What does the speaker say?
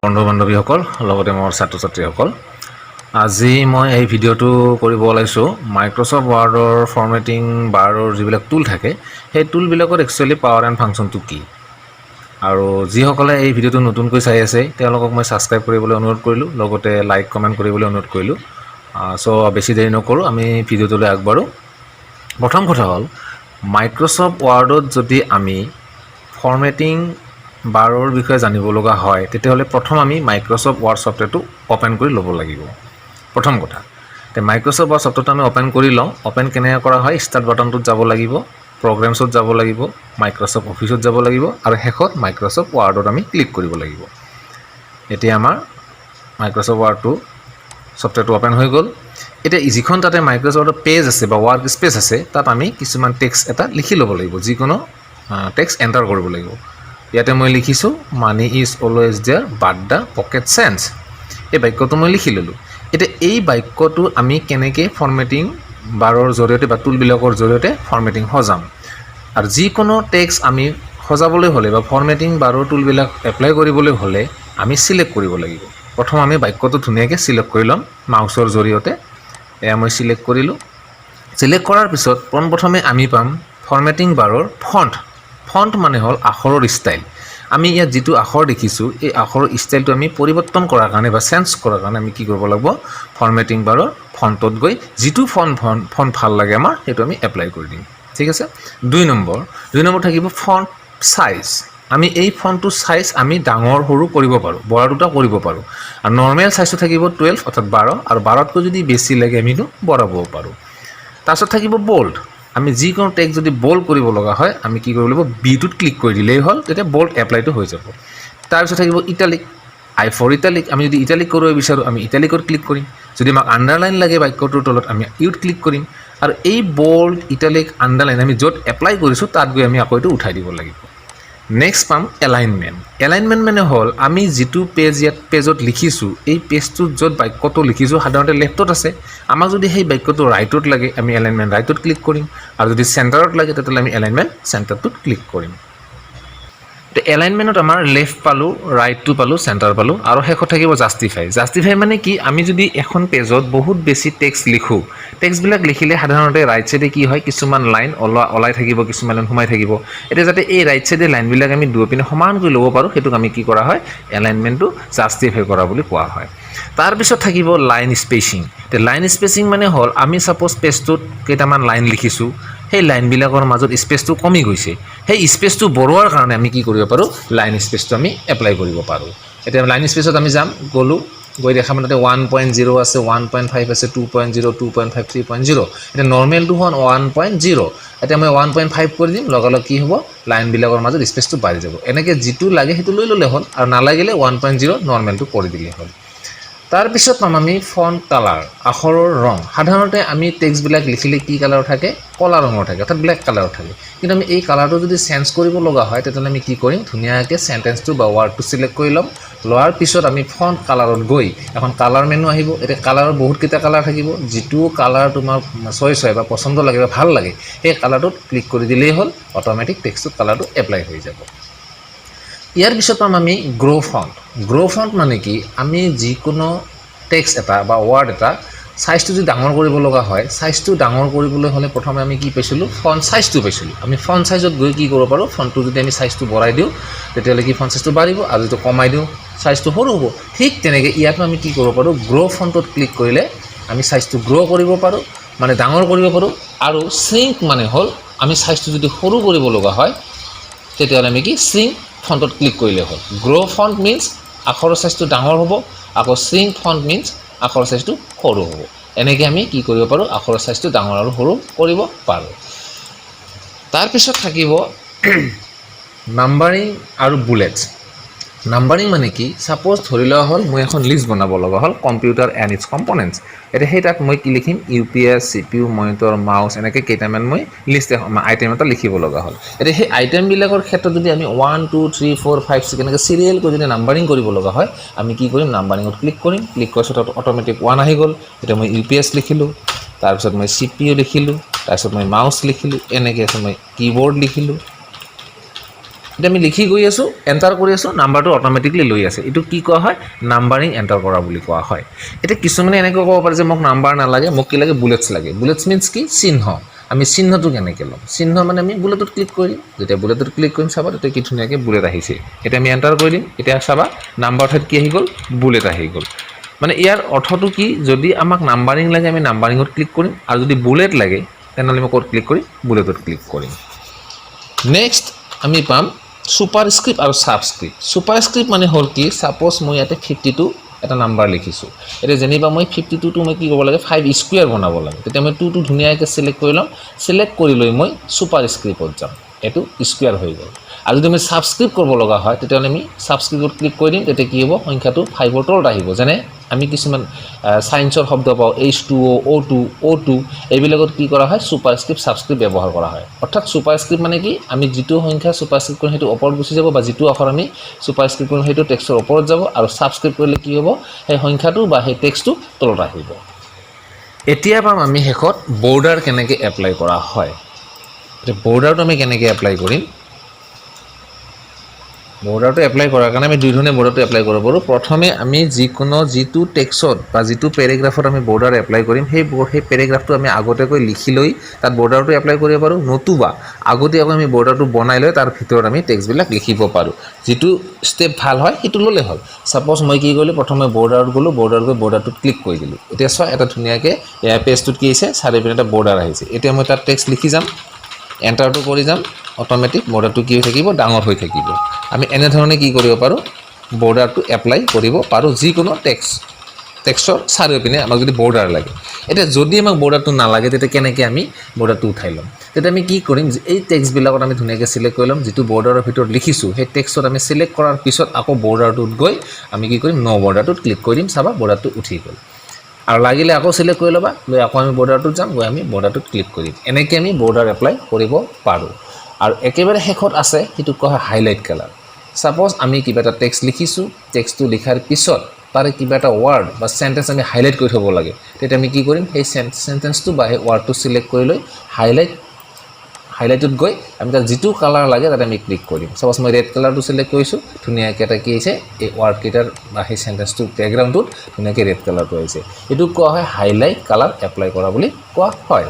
বন্ধু বান্ধৱীসকল লগতে মোৰ ছাত্ৰ ছাত্ৰীসকল আজি মই এই ভিডিঅ'টো কৰিব ওলাইছোঁ মাইক্ৰ'ছফ্ট ৱৰ্ডৰ ফৰ্মেটিং বাৰৰ যিবিলাক টুল থাকে সেই টুলবিলাকৰ একচুৱেলি পাৱাৰ এণ্ড ফাংচনটো কি আৰু যিসকলে এই ভিডিঅ'টো নতুনকৈ চাই আছে তেওঁলোকক মই ছাবস্ক্ৰাইব কৰিবলৈ অনুৰোধ কৰিলোঁ লগতে লাইক কমেণ্ট কৰিবলৈ অনুৰোধ কৰিলোঁ চ' বেছি দেৰি নকৰোঁ আমি ভিডিঅ'টোলৈ আগবাঢ়োঁ প্ৰথম কথা হ'ল মাইক্ৰ'ছফ্ট ৱৰ্ডত যদি আমি ফৰ্মেটিং বাৰৰ বিষয়ে জানিব লগা হয় তেতিয়াহ'লে প্ৰথম আমি মাইক্ৰ'ছফ্ট ৱৰ্ড ছফ্টৱেৰটো অপেন কৰি ল'ব লাগিব প্ৰথম কথা তে মাইক্ৰ'ছফ্ট ৱৰ্ড ছফ্টৱেৰটো আমি অপেন কৰি লওঁ অপেন কেনেকৈ কৰা হয় ষ্টাৰ্ট বাটনটোত যাব লাগিব প্ৰগ্ৰেমছত যাব লাগিব মাইক্ৰ'ছফ্ট অফিচত যাব লাগিব আৰু শেষত মাইক্ৰ'ছফ্ট ৱৰ্ডত আমি ক্লিক কৰিব লাগিব এতিয়া আমাৰ মাইক্ৰ'ছফ্ট ৱৰ্ডটো ছফ্টৱেৰটো অপেন হৈ গ'ল এতিয়া যিখন তাতে মাইক্ৰ'ছফ্ট ৱৰ্ডৰ পেজ আছে বা ৱৰ্ক স্পেচ আছে তাত আমি কিছুমান টেক্সট এটা লিখি ল'ব লাগিব যিকোনো টেক্সট এণ্টাৰ কৰিব লাগিব ইয়াতে মই লিখিছোঁ money is always there but the pocket change এই বাক্যটো মই লিখি ল'লোঁ এতিয়া এই বাক্যটো আমি কেনেকৈ ফৰ্মেটিং বাৰৰ জৰিয়তে বা টুলবিলাকৰ জৰিয়তে ফৰ্মেটিং সজাম আৰু যিকোনো টেক্সট আমি সজাবলৈ হ'লে বা ফৰ্মেটিং বাৰৰ টুলবিলাক এপ্লাই কৰিবলৈ হ'লে আমি চিলেক্ট কৰিব লাগিব প্ৰথম আমি বাক্যটো ধুনীয়াকৈ চিলেক্ট কৰি ল'ম মাউচৰ জৰিয়তে এয়া মই চিলেক্ট কৰিলোঁ চিলেক্ট কৰাৰ পিছত পোনপ্ৰথমে আমি পাম ফৰ্মেটিং বাৰৰ ফণ্ট মানে হ'ল আখৰৰ ষ্টাইল আমি ইয়াত যিটো আখৰ দেখিছোঁ এই আখৰৰ ষ্টাইলটো আমি পৰিৱৰ্তন কৰাৰ কাৰণে বা চেঞ্জ কৰাৰ কাৰণে আমি কি কৰিব লাগিব ফৰ্মেটিং বাৰৰ ফণ্টত গৈ যিটো ফণ্ট ভাল লাগে আমাৰ সেইটো আমি এপ্লাই কৰি দিম ঠিক আছে দুই নম্বৰ থাকিব ফণ্ট চাইজ আমি এই ফণ্টটো চাইজ আমি ডাঙৰ সৰু কৰিব পাৰোঁ বৰা দুটা কৰিব পাৰোঁ আৰু নৰ্মেল চাইজটো থাকিব 12 অৰ্থাৎ 12 আৰু 12তকৈ যদি বেছি লাগে আমি বঢ়াব পাৰোঁ তাৰপিছত থাকিব বোল্ড আমি যিকোনো টেক্সট যদি বোল্ড কৰিব লগা হয় আমি কি কৰিব লাগিব বিটোত ক্লিক কৰি দিলেই হ'ল তেতিয়া বোল্ড এপ্লাইটো হৈ যাব তাৰপিছত থাকিব ইটালিক আই ফৰ ইটালিক আমি যদি ইটালিক কৰিব বিচাৰোঁ আমি ইটালিকত ক্লিক কৰিম যদি আমাক আণ্ডাৰলাইন লাগে বাক্যটোৰ তলত আমি ইউত ক্লিক কৰিম আৰু এই বোল্ড ইটালিক আণ্ডাৰলাইন আমি য'ত এপ্লাই কৰিছোঁ তাত গৈ আমি আকৌ এইটো উঠাই দিব লাগিব নেক্সট পাম এলাইনমেণ্ট মানে হ'ল আমি যিটো পেজত লিখিছোঁ এই পেজটোত য'ত বাক্যটো লিখিছোঁ সাধাৰণতে লেফ্টত আছে আমাক যদি সেই বাক্যটো ৰাইটত লাগে আমি এলাইনমেণ্ট ৰাইটত ক্লিক কৰিম আৰু যদি চেণ্টাৰত লাগে তেতিয়াহ'লে আমি এলাইনমেণ্ট চেণ্টাৰটোত ক্লিক কৰিম তো এলাইনমেণ্টত আমাৰ লেফ্ট পালোঁ ৰাইটটো পালোঁ চেণ্টাৰ পালোঁ আৰু শেষত থাকিব জাষ্টিফাই মানে কি আমি যদি এখন পেজত বহুত বেছি টেক্সট লিখোঁ টেক্সটবিলাক লিখিলে সাধাৰণতে ৰাইট চাইডে কি হয় কিছুমান লাইন ওলাই থাকিব কিছুমান লাইন সোমাই থাকিব এতিয়া যাতে এই ৰাইট চাইডে লাইনবিলাক আমি দুয়োপিনে সমানকৈ ল'ব পাৰোঁ সেইটোক আমি কি কৰা হয় এলাইনমেণ্টটো জাষ্টিফাই কৰা বুলি কোৱা হয় তাৰপিছত থাকিব লাইন স্পেচিং মানে হ'ল আমি ছাপ'জ পেজটোত কেইটামান লাইন লিখিছোঁ সেই লাইনবিলাকৰ মাজত স্পেচটো কমি গৈছে সেই স্পেচটো বঢ়োৱাৰ কাৰণে আমি কি কৰিব পাৰোঁ লাইন স্পেচটো আমি এপ্লাই কৰিব পাৰোঁ এতিয়া লাইন স্পেচত আমি যাম গৈ দেখা মানে তাতে 1.0 আছে 1.5 আছে 2.0 2.5 3.0 এতিয়া নৰ্মেলটো হ'ল 1.0 এতিয়া মই 1.5 কৰি দিম লগালগ কি হ'ব লাইনবিলাকৰ মাজত স্পেচটো বাঢ়ি যাব এনেকৈ যিটো লাগে সেইটো লৈ ল'লে হ'ল আৰু নালাগিলে 1.0 নৰ্মেলটো কৰি দিলে হ'ল তাৰপিছত পাম আমি ফণ্ট কালাৰ আখৰৰ ৰং সাধাৰণতে আমি টেক্সটবিলাক লিখিলে কি কালাৰ থাকে কলা ৰঙৰ থাকে অৰ্থাৎ ব্লেক কালাৰ থাকে কিন্তু আমি এই কালাৰটো যদি চেঞ্জ কৰিব লগা হয় তেতিয়াহ'লে আমি কি কৰিম ধুনীয়াকৈ চেণ্টেন্সটো বা ৱাৰ্ডটো চিলেক্ট কৰি ল'ম লোৱাৰ পিছত আমি ফণ্ট কালাৰত গৈ এখন কালাৰ মেনু আহিব এতিয়া কালাৰৰ বহুতকেইটা কালাৰ থাকিব যিটো কালাৰ তোমাৰ চইচ হয় বা পচন্দ লাগে বা ভাল লাগে সেই কালাৰটোত ক্লিক কৰি দিলেই হ'ল অট'মেটিক টেক্সটটোত কালাৰটো এপ্লাই হৈ যাব ইয়াৰ পিছত পাম আমি গ্ৰ' ফণ্ট মানে কি আমি যিকোনো টেক্সট এটা বা ৱৰ্ড এটা চাইজটো যদি ডাঙৰ কৰিব লগা হয় চাইজটো ডাঙৰ কৰিবলৈ হ'লে প্ৰথমে আমি কি পাইছিলোঁ ফণ্ট চাইজটো পাইছিলোঁ আমি ফণ্ট চাইজত গৈ কি কৰিব পাৰোঁ ফণ্টটো যদি আমি চাইজটো বঢ়াই দিওঁ তেতিয়াহ'লে কি ফণ্ট চাইজটো বাঢ়িব আৰু যদি কমাই দিওঁ চাইজটো সৰু হ'ব ঠিক তেনেকৈ ইয়াতো আমি কি কৰিব পাৰোঁ গ্ৰ' ফণ্টত ক্লিক কৰিলে আমি চাইজটো গ্ৰ' কৰিব পাৰোঁ মানে ডাঙৰ কৰিব পাৰোঁ আৰু শ্ৰিংক মানে হ'ল আমি চাইজটো যদি সৰু কৰিব লগা হয় তেতিয়াহ'লে আমি কি শ্ৰিংক ফণ্টত ক্লিক কৰিলে হ'ল গ্ৰ' ফণ্ট মিনছ আখৰৰ চাইজটো ডাঙৰ হ'ব আকৌ শ্ৰিংক ফণ্ট মিনছ আখৰৰ চাইজটো সৰু হ'ব এনেকৈ আমি কি কৰিব পাৰোঁ আখৰৰ চাইজটো ডাঙৰ আৰু সৰু কৰিব পাৰোঁ তাৰপিছত থাকিব নাম্বাৰিং আৰু বুলেটছ নাম্বাৰিং মানে কি ছাপ'জ ধৰি লোৱা হ'ল মই এখন লিষ্ট বনাব লগা হ'ল কম্পিউটাৰ এণ্ড ইটছ কম্পনেণ্টছ এতিয়া সেই তাত মই কি লিখিম UPS CPU মনিটৰ মাউচ এনেকৈ কেইটামান মই লিষ্ট আইটেম এটা লিখিব লগা হ'ল এতিয়া সেই আইটেমবিলাকৰ ক্ষেত্ৰত যদি আমি 1 2 3 4 5 6 এনেকৈ চিৰিয়েল কৰি যদি নাম্বাৰিং কৰিব লগা হয় আমি কি কৰিম নাম্বাৰিঙত ক্লিক কৰিম ক্লিক কৰাৰ পিছত অট'মেটিক 1 আহি গ'ল এতিয়া মই UPS লিখিলোঁ তাৰপিছত মই CPU লিখিলোঁ তাৰপিছত মই মাউচ লিখিলোঁ এনেকৈ আছে মই কীবৰ্ড লিখিলোঁ এতিয়া আমি লিখি গৈ আছোঁ, এণ্টাৰ কৰি আছোঁ, নাম্বাৰটো অট'মেটিকলি লৈ আছে। এইটো কি কোৱা হয়? নাম্বাৰিং এণ্টাৰ কৰা বুলি কোৱা হয়। এতিয়া কিছুমানে এনেকৈ ক'ব পাৰে যে মোক নাম্বাৰ নালাগে, মোক কি লাগে? বুলেটছ লাগে। বুলেটছ মিনছ কি? চিহ্ন। আমি চিহ্নটো কেনেকৈ ল'ম? চিহ্ন মানে আমি বুলেটত ক্লিক কৰিম। যেতিয়া বুলেটত ক্লিক কৰিম চাবা তেতিয়া কি ধুনীয়াকৈ বুলেট আহিছে। এতিয়া আমি এণ্টাৰ কৰি দিম। এতিয়া চাবা নাম্বাৰ ঠাইত কি আহি গ'ল? বুলেট আহি গ'ল। মানে ইয়াৰ অৰ্থটো কি? যদি আমাক নাম্বাৰিং লাগে আমি নাম্বাৰিঙত ক্লিক কৰিম, আৰু যদি বুলেট লাগে তেনেহ'লে আমি ক'ত ক্লিক কৰিম? বুলেটত ক্লিক কৰিম। নেক্সট আমি পাম ছুপাৰস্ক্ৰিপ্ট আৰু ছাবস্ক্ৰিপ্ট। ছুপাৰস্ক্ৰিপ্ট মানে হ'ল কি? ছাপ'জ মই ইয়াতে 52 এটা নাম্বাৰ লিখিছোঁ। এতিয়া যেনিবা মই 52টো মই কি কৰিব লাগে? 5 স্কুৱেৰ বনাব লাগে। তেতিয়া মই 2টো ধুনীয়াকৈ চিলেক্ট কৰি ল'ম। চিলেক্ট কৰি লৈ মই ছুপাৰস্ক্ৰিপ্টত যাম। এইটো স্কুৱেৰ হৈ গ'ল। আৰু যদি আমি ছাবস্ক্ৰিপ্ট কৰিব লগা হয় তেতিয়াহ'লে আমি ছাবস্ক্ৰিপ্টত ক্লিক কৰি দিম। তেতিয়া কি হ'ব? সংখ্যাটো 5ৰ তলত আহিব। যেনে আমি কিছুমান ছায়েন্সৰ শব্দ পাওঁ H2O, O2, O2 এইবিলাকত কি কৰা হয়? ছুপাৰস্ক্ৰিপ্ট ছাবস্ক্ৰিপ্ট ব্যৱহাৰ কৰা হয়। অৰ্থাৎ ছুপাৰস্ক্ৰিপ্ট মানে কি? আমি যিটো সংখ্যা ছুপাৰস্ক্ৰিপ্ট কৰিম সেইটো ওপৰত গুচি যাব, বা যিটো আখৰ আমি ছুপাৰস্ক্ৰিপ্ট কৰিম সেইটো টেক্সটৰ ওপৰত যাব, আৰু ছাবস্ক্ৰিপ্ট কৰিলে কি হ'ব? সেই সংখ্যাটো বা সেই টেক্সটটো তলত আহিব। এতিয়া পাম আমি শেষত বৰ্ডাৰ কেনেকৈ এপ্লাই কৰা হয়। এতিয়া বৰ্ডাৰটো আমি কেনেকৈ এপ্লাই কৰিম? বৰ্ডাৰটো এপ্লাই কৰাৰ কাৰণে আমি দুই ধৰণে বৰ্ডাৰটো এপ্লাই কৰিব পাৰোঁ। প্ৰথমে আমি যিটো টেক্সট বা যিটো পেৰেগ্ৰাফত আমি বৰ্ডাৰ এপ্লাই কৰিম সেই পেৰেগ্ৰাফটো আমি আগতীয়াকৈ লিখি লৈ তাত বৰ্ডাৰটো এপ্লাই কৰিব পাৰোঁ, নতুবা আগতীয়াকৈ আমি বৰ্ডাৰটো বনাই লৈ তাৰ ভিতৰত আমি টেক্সটবিলাক লিখিব পাৰোঁ। যিটো ষ্টেপ ভাল হয় সেইটো ল'লে হ'ল। ছাপ'জ মই কি কৰিলোঁ? প্ৰথমে বৰ্ডাৰত গ'লোঁ, বৰ্ডাৰত গৈ বৰ্ডাৰটোত ক্লিক কৰি দিলোঁ। এতিয়া চোৱা এটা ধুনীয়াকৈ পেজটোত কি আহিছে? চাৰিওপিনে এটা বৰ্ডাৰ আহিছে। এতিয়া মই তাত টেক্সট লিখি যাম, এণ্টাৰটো কৰি যাম, অট'মেটিক বৰ্ডাৰটো কি হৈ থাকিব? ডাঙৰ হৈ থাকিব। আমি এনেধৰণে কি কৰিব পাৰোঁ? বৰ্ডাৰটো এপ্লাই কৰিব পাৰোঁ যিকোনো টেক্সটৰ চাৰিওপিনে আমাক যদি বৰ্ডাৰ লাগে। এতিয়া যদি আমাক বৰ্ডাৰটো নালাগে তেতিয়া কেনেকৈ আমি বৰ্ডাৰটো উঠাই ল'ম? তেতিয়া আমি কি কৰিম? এই টেক্সটবিলাকত আমি ধুনীয়াকৈ চিলেক্ট কৰি ল'ম। যিটো বৰ্ডাৰৰ ভিতৰত লিখিছোঁ সেই টেক্সটত আমি চিলেক্ট কৰাৰ পিছত আকৌ বৰ্ডাৰটোত গৈ আমি কি কৰিম? ন বৰ্ডাৰটোত ক্লিক কৰি দিম। চাবা বৰ্ডাৰটো উঠি গ'ল। আৰু লাগিলে আকৌ চিলেক্ট কৰি ল'বা, লৈ আকৌ আমি বৰ্ডাৰটোত যাম, গৈ আমি বৰ্ডাৰটোত ক্লিক কৰিম। এনেকৈ আমি বৰ্ডাৰ এপ্লাই কৰিব পাৰোঁ। আৰু একেবাৰে শেষত আছে সেইটোক কোৱা হয় হাইলাইট কালাৰ। ছাপ'জ আমি কিবা এটা টেক্সট লিখিছোঁ, টেক্সটটো লিখাৰ পিছত তাৰে কিবা এটা ৱাৰ্ড বা চেণ্টেঞ্চ আমি হাইলাইট কৰি থ'ব লাগে। তেতিয়া আমি কি কৰিম? সেই চেণ্টেঞ্চটো বা সেই ৱাৰ্ডটো চিলেক্ট কৰি লৈ হাইলাইটত গৈ আমি তাত যিটো কালাৰ লাগে তাতে আমি ক্লিক কৰিম। ছাপ'জ মই ৰেড কালাৰটো চিলেক্ট কৰিছোঁ, ধুনীয়াকৈ এটা কি আহিছে? এই ৱাৰ্ডকেইটাৰ বা সেই চেণ্টেঞ্চটোৰ বেকগ্ৰাউণ্ডটোত ধুনীয়াকৈ ৰেড কালাৰটো আহিছে। এইটোক কোৱা হয় হাইলাইট কালাৰ এপ্লাই কৰা বুলি কোৱা হয়।